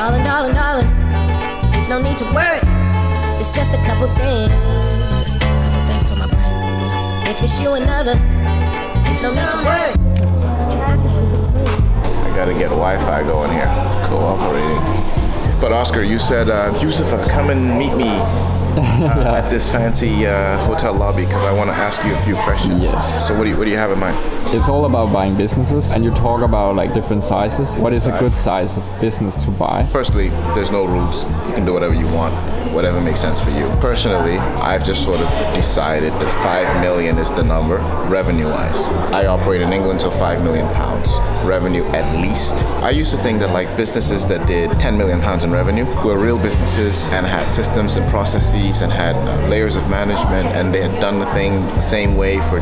Darling, darling, darling, there's no need to worry. It's just a couple things. Just a couple things on my brain. If it's you and another, there's no need to worry. I gotta get Wi-Fi going here. Cooperating. But Oscar, you said, Yusufa, come and meet me at this fancy hotel lobby because I want to ask you a few questions. Yes. So what do you have in mind? It's all about buying businesses, and you talk about like different sizes. What is a good size of business to buy? Firstly, there's no rules. You can do whatever you want, whatever makes sense for you. Personally, I've just sort of decided that 5 million is the number, revenue-wise. I operate in England, so 5 million pounds revenue at least. I used to think that like businesses that did 10 million pounds in revenue were real businesses and had systems and processes and had layers of management, and they had done the thing the same way for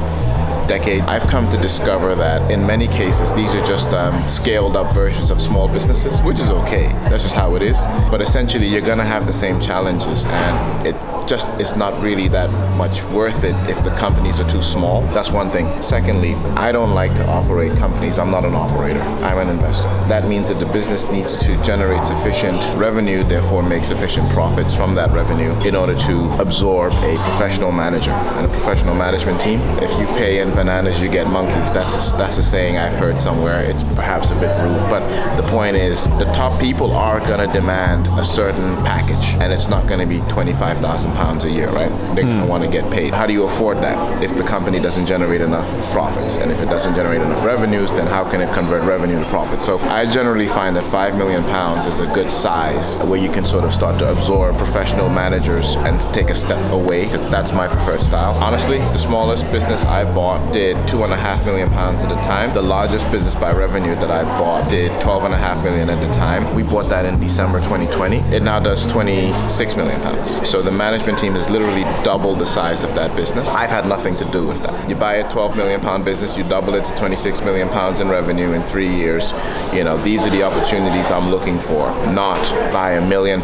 decades. I've come to discover that in many cases these are just scaled up versions of small businesses, which is okay. That's just how it is. But essentially you're gonna have the same challenges, and it just is not really that much worth it if the companies are too small. That's one thing. Secondly, I don't like to operate companies. I'm not an operator. I'm an investor. That means that the business needs to generate sufficient revenue, therefore make sufficient profits from that revenue in order to absorb a professional manager and a professional management team. If you pay in bananas, you get monkeys. That's a saying I've heard somewhere. It's perhaps a bit rude, but the point is the top people are gonna demand a certain package, and it's not gonna be 25,000 pounds a year, right? They're gonna want to get paid. How do you afford that if the company doesn't generate enough profits? And if it doesn't generate enough revenues, then how can it convert revenue to profit? So I generally find that 5 million pounds is a good size where you can sort of start to absorb professional managers and take a step away. That's my preferred style. Honestly, the smallest business I bought did 2.5 million pounds at the time. The largest business by revenue that I bought did 12.5 million at the time. We bought that in December 2020. It now does 26 million pounds. So the management team has literally doubled the size of that business. I've had nothing to do with that. You buy a 12 million pound business, you double it to 26 million pounds in revenue in 3 years. You know, these are the opportunities I'm looking for, not buy $1 million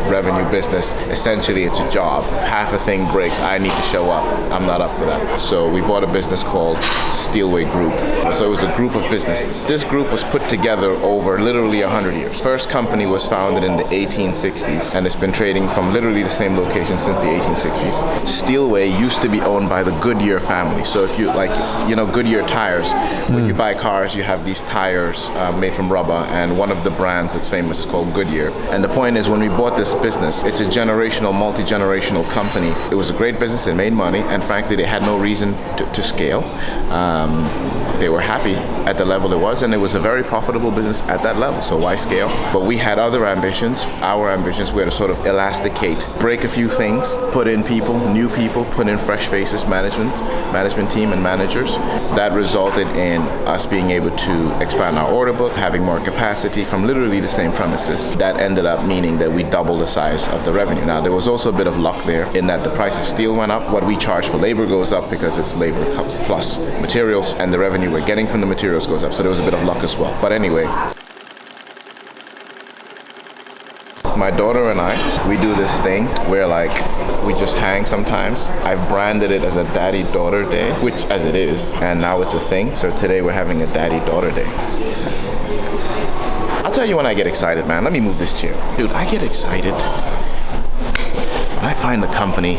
revenue business. Essentially, it's a job. If half a thing breaks, I need to show up. I'm not up for that. So we bought a business called Steelway Group. So it was a group of businesses. This group was put together over literally 100 years. First company was founded in the 1860s, and it's been trading from literally the same location since the 1860s. Steelway used to be owned by the Goodyear family. So if you Goodyear tires, when you buy cars, you have these tires made from rubber, and one of the brands that's famous is called Goodyear. And the point is, when we bought this business, it's a generational, multi-generational company. It was a great business, it made money, and frankly, they had no reason to scale. They were happy at the level it was, and it was a very profitable business at that level, so why scale? But we had other ambitions. Our ambitions were to sort of elasticate, break a few things, put in people, new people, put in fresh faces, management team and managers. That resulted in us being able to expand our order book, having more capacity from literally the same premises. That ended up meaning that we doubled the size of the revenue. Now, there was also a bit of luck there in that the price of steel went up. What we charge for labor goes up because it's labor plus materials, and the revenue we're getting from the materials goes up. So there was a bit of luck as well. But anyway, my daughter and I, we do this thing where like we just hang sometimes. I've branded it as a daddy-daughter day, which as it is, and now it's a thing. So today we're having a daddy-daughter day. I'll tell you when I get excited, man. Let me move this chair. Dude, I get excited when I find a company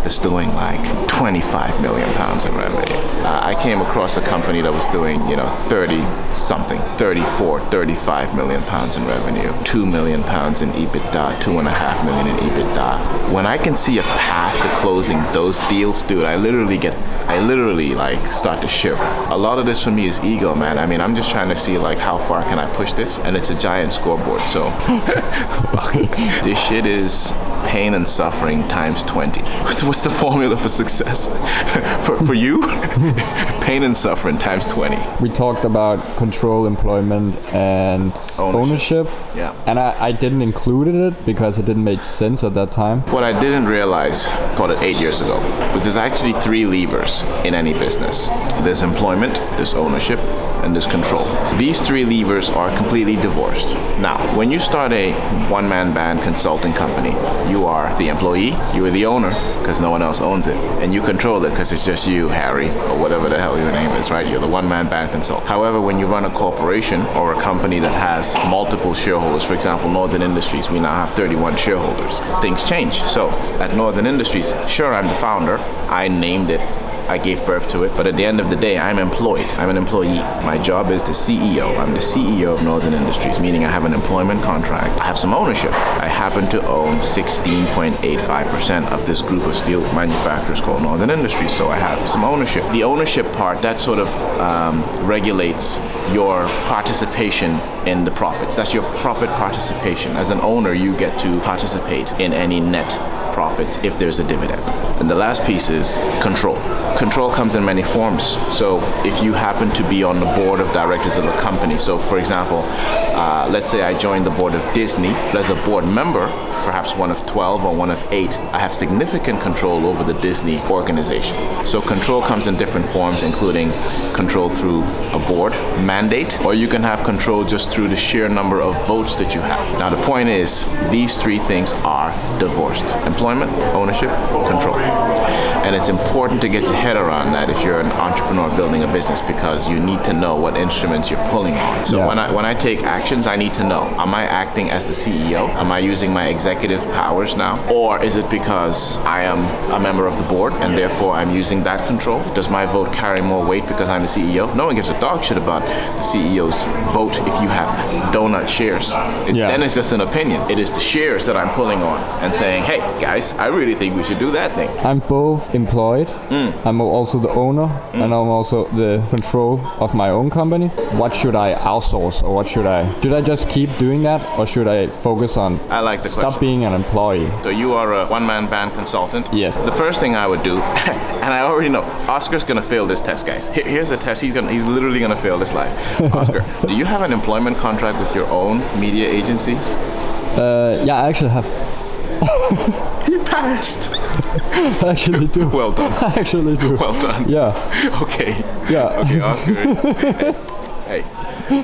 that's doing like 25 million pounds in revenue. I came across a company that was doing, 34, 35 million pounds in revenue, 2 million pounds in EBITDA, 2.5 million in EBITDA. When I can see a path to closing those deals, dude, I literally like start to shiver. A lot of this for me is ego, man. I mean, I'm just trying to see like how far can I push this, and it's a giant scoreboard. So this shit is pain and suffering times 20. What's the formula for success? for you? Pain and suffering times 20. We talked about control, employment, and ownership. Yeah. And I didn't include it because it didn't make sense at that time. What I didn't realize, called it 8 years ago, was there's actually 3 levers in any business. There's employment, there's ownership, and there's control. These 3 levers are completely divorced. Now, when you start a one-man band consulting company, you are the employee, you are the owner, because no one else owns it. And you control it because it's just you, Harry, or whatever the hell your name is, right? You're the one-man band consultant. However, when you run a corporation or a company that has multiple shareholders, for example, Northern Industries, we now have 31 shareholders. Things change. So at Northern Industries, sure, I'm the founder. I named it. I gave birth to it, but at the end of the day, I'm employed. I'm an employee. My job is the CEO. I'm the CEO of Northern Industries, meaning I have an employment contract. I have some ownership. I happen to own 16.85% of this group of steel manufacturers called Northern Industries, so I have some ownership. The ownership part, that sort of regulates your participation in the profits. That's your profit participation. As an owner, you get to participate in any net profits if there's a dividend. And the last piece is control. Control comes in many forms. So if you happen to be on the board of directors of a company, so for example, let's say I joined the board of Disney, as a board member, perhaps one of 12 or one of 8, I have significant control over the Disney organization. So control comes in different forms, including control through a board mandate, or you can have control just through the sheer number of votes that you have. Now the point is, these 3 things are divorced: employment, ownership, control. And it's important to get your head around that if you're an entrepreneur building a business, because you need to know what instruments you're pulling on. So when I take actions, I need to know, am I acting as the CEO? Am I using my executive powers now? Or is it because I am a member of the board and therefore I'm using that control? Does my vote carry more weight because I'm the CEO? No one gives a dog shit about the CEO's vote if you have donut shares. Then it's just an opinion. It is the shares that I'm pulling on and saying, hey guys, I really think we should do that thing. I'm both employed, I'm also the owner, and I'm also the control of my own company. What should I outsource, or should I just keep doing that, or should I focus on I like the stop question. being an employee? So you are a one-man band consultant? Yes. The first thing I would do, and I already know, Oscar's gonna fail this test, guys. Here's a test, he's literally gonna fail this life. Oscar, do you have an employment contract with your own media agency? Yeah, I actually have. He passed. I actually do. Well done. I actually do. Well done. Yeah. Okay. Yeah. Okay, Oscar. Hey,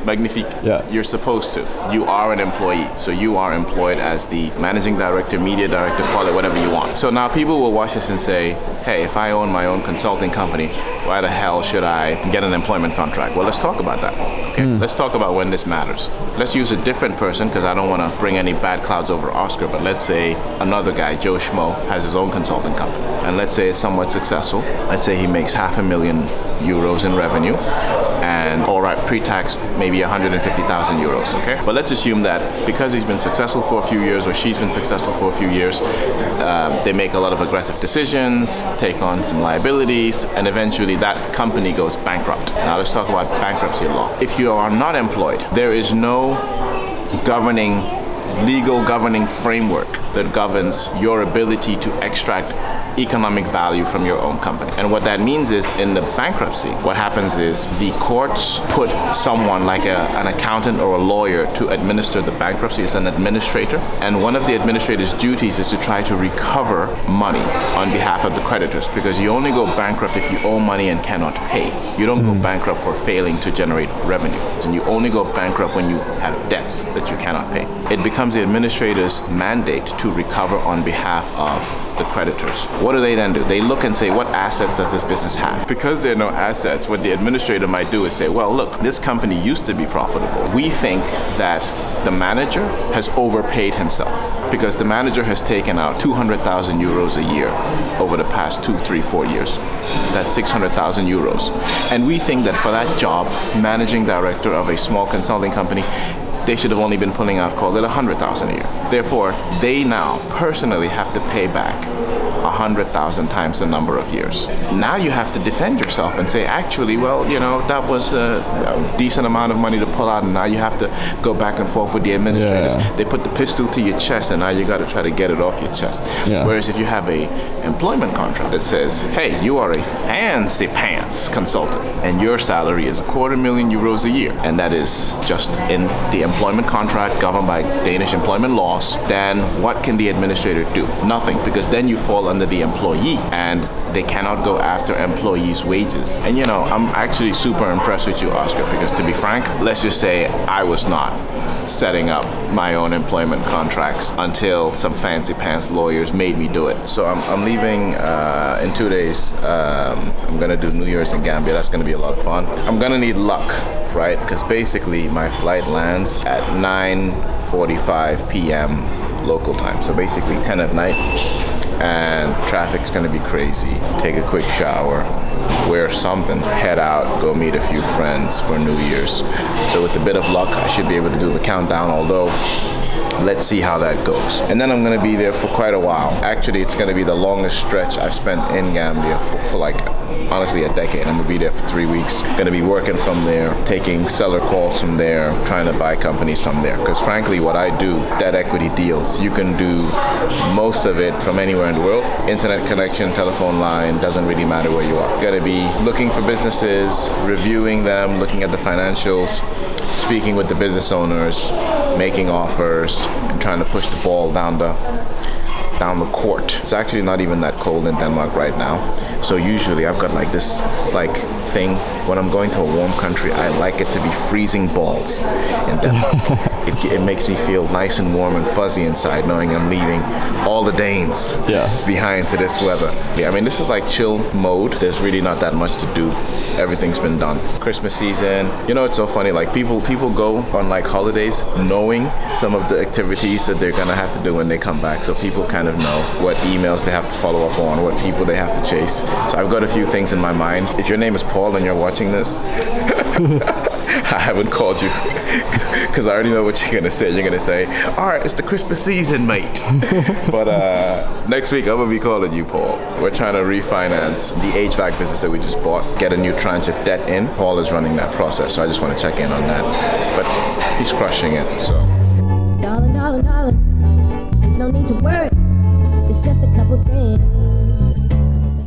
magnifique. Yeah. You're supposed to. You are an employee. So you are employed as the managing director, media director, call it whatever you want. So now people will watch this and say, hey, if I own my own consulting company, why the hell should I get an employment contract? Well, let's talk about that. Okay, let's talk about when this matters. Let's use a different person, because I don't want to bring any bad clouds over Oscar, but let's say another guy, Joe Schmo, has his own consulting company. And let's say it's somewhat successful. Let's say he makes €500,000 in revenue, and all right, pre-tax, maybe 150,000 euros, okay? But let's assume that because he's been successful for a few years, or she's been successful for a few years, they make a lot of aggressive decisions, take on some liabilities, and eventually that company goes bankrupt. Now let's talk about bankruptcy law. If you are not employed, there is no legal governing framework that governs your ability to extract economic value from your own company. And what that means is, in the bankruptcy, what happens is the courts put someone like an accountant or a lawyer to administer the bankruptcy. It's an administrator, and one of the administrator's duties is to try to recover money on behalf of the creditors, because you only go bankrupt if you owe money and cannot pay. You don't go bankrupt for failing to generate revenue, and you only go bankrupt when you have debts that you cannot pay. It becomes the administrator's mandate to recover on behalf of the creditors. What do they then do? They look and say, what assets does this business have? Because there are no assets, what the administrator might do is say, well, look, this company used to be profitable. We think that the manager has overpaid himself, because the manager has taken out 200,000 euros a year over the past 2, 3, 4 years. That's 600,000 euros. And we think that for that job, managing director of a small consulting company, they should have only been pulling out, call it 100,000 a year. Therefore, they now personally have to pay back 100,000 times the number of years. Now you have to defend yourself and say, actually, well, you know, that was a decent amount of money to pull out, and now you have to go back and forth with the administrators. Yeah. They put the pistol to your chest, and now you got to try to get it off your chest. Yeah. Whereas if you have a employment contract that says, hey, you are a fancy pants consultant, and your salary is €250,000 a year, and that is just in the employment employment contract governed by Danish employment laws, then what can the administrator do? Nothing, because then you fall under the employee and they cannot go after employees' wages. And I'm actually super impressed with you, Oscar, because to be frank, let's just say I was not setting up my own employment contracts until some fancy pants lawyers made me do it. So I'm leaving in 2 days. I'm gonna do New Year's in Gambia. That's gonna be a lot of fun. I'm gonna need luck, right? Because basically my flight lands at 9:45 p.m. local time. So basically 10 at night. And traffic's gonna be crazy. Take a quick shower, wear something, head out, go meet a few friends for New Year's. So with a bit of luck, I should be able to do the countdown, although let's see how that goes. And then I'm gonna be there for quite a while. Actually, it's gonna be the longest stretch I've spent in Gambia for like, honestly, a decade. I'm gonna be there for 3 weeks. Gonna be working from there, taking seller calls from there, trying to buy companies from there. Because frankly, what I do, debt equity deals, you can do most of it from anywhere in the world. Internet connection, telephone line, doesn't really matter where you are. Gonna be looking for businesses, reviewing them, looking at the financials, speaking with the business owners, making offers, and trying to push the ball down the court. It's actually not even that cold in Denmark right now. So usually I've got like this thing when I'm going to a warm country, I like it to be freezing balls in Denmark. It makes me feel nice and warm and fuzzy inside knowing I'm leaving all the Danes behind to this weather. Yeah, I mean, this is like chill mode. There's really not that much to do. Everything's been done. Christmas season. It's so funny, like people go on like holidays knowing some of the activities that they're gonna have to do when they come back. So people kind of know what emails they have to follow up on, what people they have to chase. So I've got a few things in my mind. If your name is Paul and you're watching this, I haven't called you because I already know what you're gonna say. You're gonna say, all right, it's the Christmas season, mate. But next week I'm gonna be calling you, Paul. We're trying to refinance the HVAC business that we just bought, get a new tranche of debt in. Paul is running that process, so I just want to check in on that. But he's crushing it, so. Darling, darling, darling, there's no need to worry. It's just a couple things.